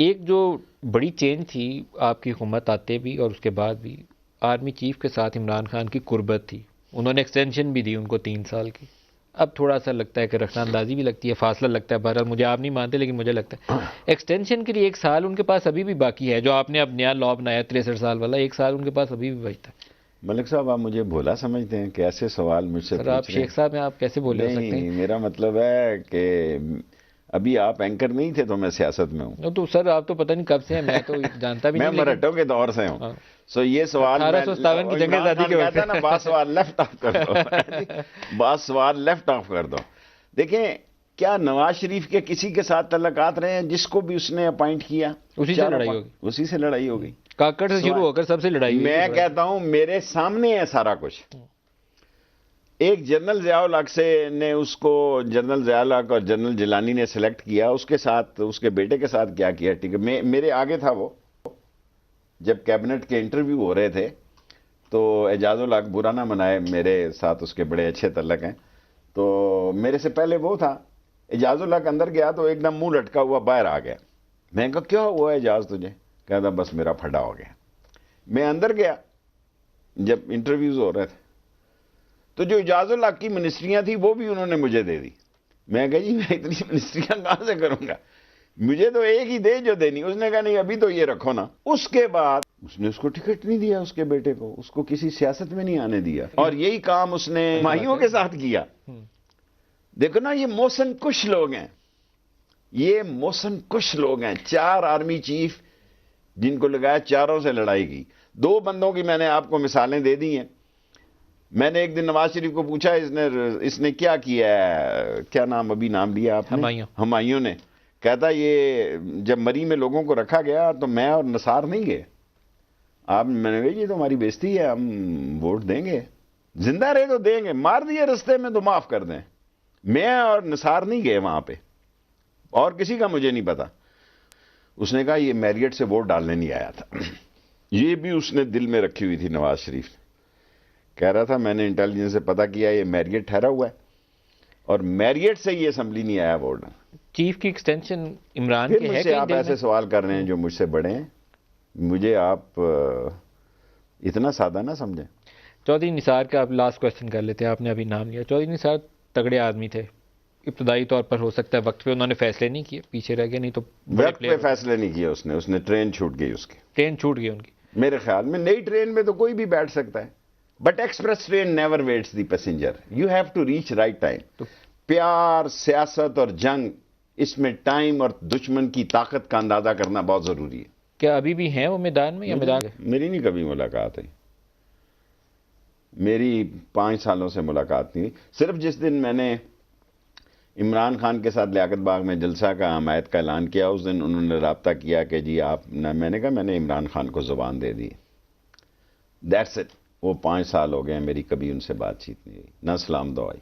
ایک جو بڑی چینج تھی آپ کی حکومت آتے بھی اور اس کے بعد بھی، آرمی چیف کے ساتھ عمران خان کی قربت تھی. انہوں نے ایکسٹینشن بھی دی ان کو 3 سال کی. اب تھوڑا سا لگتا ہے کہ رخنہ اندازی بھی لگتی ہے، فاصلہ لگتا ہے. بہرحال مجھے آپ نہیں مانتے لیکن مجھے لگتا ہے ایکسٹینشن کے لیے 1 سال ان کے پاس ابھی بھی باقی ہے. جو آپ نے اب نیا لا بنایا 63 سال والا، 1 سال ان کے پاس ابھی بھی بچتا ہے. ملک صاحب آپ مجھے بھولا سمجھتے ہیں کہ ایسے سوال مجھ سے سر پوچھ آپ رہے ہیں؟ شیخ صاحب ہیں، آپ کیسے بولے ہو سکتے ہیں؟ نہیں، میرا مطلب ہے کہ ابھی آپ اینکر نہیں تھے تو میں سیاست میں ہوں. تو سر آپ تو پتہ نہیں کب سے ہیں، میں تو جانتا بھی میں نہیں. لیکن مرہٹوں کے دور سے ہوں. ہاں، سو یہ سوال 1857 کی جنگ آزادی کے وقت کہتا ہے نا بعض سوال لیفٹ آف کر دو بعض سوال لیفٹ آف کر دو. دیکھیں، کیا نواز شریف کے کسی کے ساتھ تعلقات رہے ہیں جس کو بھی اس نے اپائنٹ کیا؟ اسی سے لڑائی ہوگی. اسی سے لڑائی ہوگی. کاکڑ سے شروع ہو کر سب سے لڑائی ہوئی. میں کہتا ہوں میرے سامنے ہے سارا کچھ. ایک جنرل ضیاء الحق سے نے اس کو، جنرل ضیاء الحق اور جنرل جیلانی نے سلیکٹ کیا، اس کے ساتھ اس کے بیٹے کے ساتھ کیا کیا ٹھیک ہے. میرے آگے تھا وہ، جب کیبنٹ کے انٹرویو ہو رہے تھے تو اعجاز الحق برا نہ منائے، میرے ساتھ اس کے بڑے اچھے تعلق ہیں، تو میرے سے پہلے وہ تھا. اعجاز الحق اندر گیا تو ایک دم منہ لٹکا ہوا باہر آ گیا. میں نے کہا کیا ہوا اعجاز تجھے؟ کہتا بس میرا پھڈا ہو گیا. میں اندر گیا جب انٹرویوز ہو رہے تھے تو جو اعجاز الحق کی منسٹریاں تھیں وہ بھی انہوں نے مجھے دے دی. میں کہا جی میں اتنی منسٹریاں کہاں سے کروں گا، مجھے تو ایک ہی دے جو دینی. اس نے کہا نہیں ابھی تو یہ رکھو نا. اس کے بعد اس نے اس کو ٹکٹ نہیں دیا، اس کے بیٹے کو، اس کو کسی سیاست میں نہیں آنے دیا. اور یہی کام اس نے مائیوں کے ساتھ کیا. دیکھو نا، یہ موسن کش لوگ ہیں، یہ موسن کش لوگ ہیں. 4 آرمی چیف جن کو لگایا، چاروں سے لڑائی کی. 2 بندوں کی میں نے آپ کو مثالیں دے دی ہیں. میں نے ایک دن نواز شریف کو پوچھا اس نے کیا کیا ہے، کیا نام ابھی نام لیا آپ نے؟ ہمایوں نے. کہتا یہ جب مری میں لوگوں کو رکھا گیا تو میں اور نثار نہیں گئے. آپ میں نے کہا یہ تو ہماری بےزتی ہے، ہم ووٹ دیں گے، زندہ رہے تو دیں گے، مار دیے رستے میں تو معاف کر دیں. میں اور نثار نہیں گئے وہاں پہ، اور کسی کا مجھے نہیں پتا. اس نے کہا یہ میریٹ سے ووٹ ڈالنے نہیں آیا تھا. یہ بھی اس نے دل میں رکھی ہوئی تھی نواز شریف نے. کہہ رہا تھا میں نے انٹیلیجنس سے پتا کیا یہ میریٹ ٹھہرا ہوا ہے اور میریٹ سے یہ اسمبلی نہیں آیا ووٹ. چیف کی ایکسٹینشن عمران کے ہے. مجھ سے آپ ایسے سوال کر رہے ہیں جو مجھ سے بڑے ہیں، مجھے آپ اتنا سادہ نہ سمجھیں. چودھری نثار کا آپ لاسٹ کوشچن کر لیتے ہیں، آپ نے ابھی نام لیا. چودھری نثار تگڑے آدمی تھے، ابتدائی طور پر ہو سکتا ہے وقت پہ انہوں نے فیصلے نہیں کیے، پیچھے رہ گئے. نہیں تو وقت پہ فیصلے نہیں کیے اس نے ٹرین چھوٹ گئی، اس کی ٹرین چھوٹ گئی ان کی. میرے خیال میں نئی ٹرین میں تو کوئی بھی بیٹھ سکتا ہے، but express train never waits the passenger. You have to reach right time. پیار، سیاست اور جنگ، اس میں ٹائم اور دشمن کی طاقت کا اندازہ کرنا بہت ضروری ہے. کیا ابھی بھی ہیں وہ میدان میں یا میدان؟ میری نہیں کبھی ملاقات ہے، میری 5 سالوں سے ملاقات نہیں. صرف جس دن میں نے عمران خان کے ساتھ لیاقت باغ میں جلسہ کا حمایت کا اعلان کیا، اس دن انہوں نے رابطہ کیا کہ جی آپ، میں نے کہا میں نے عمران خان کو زبان دے دی. That's it. وہ 5 سال ہو گئے ہیں، میری کبھی ان سے بات چیت نہیں ہوئی، نہ سلام دعائی.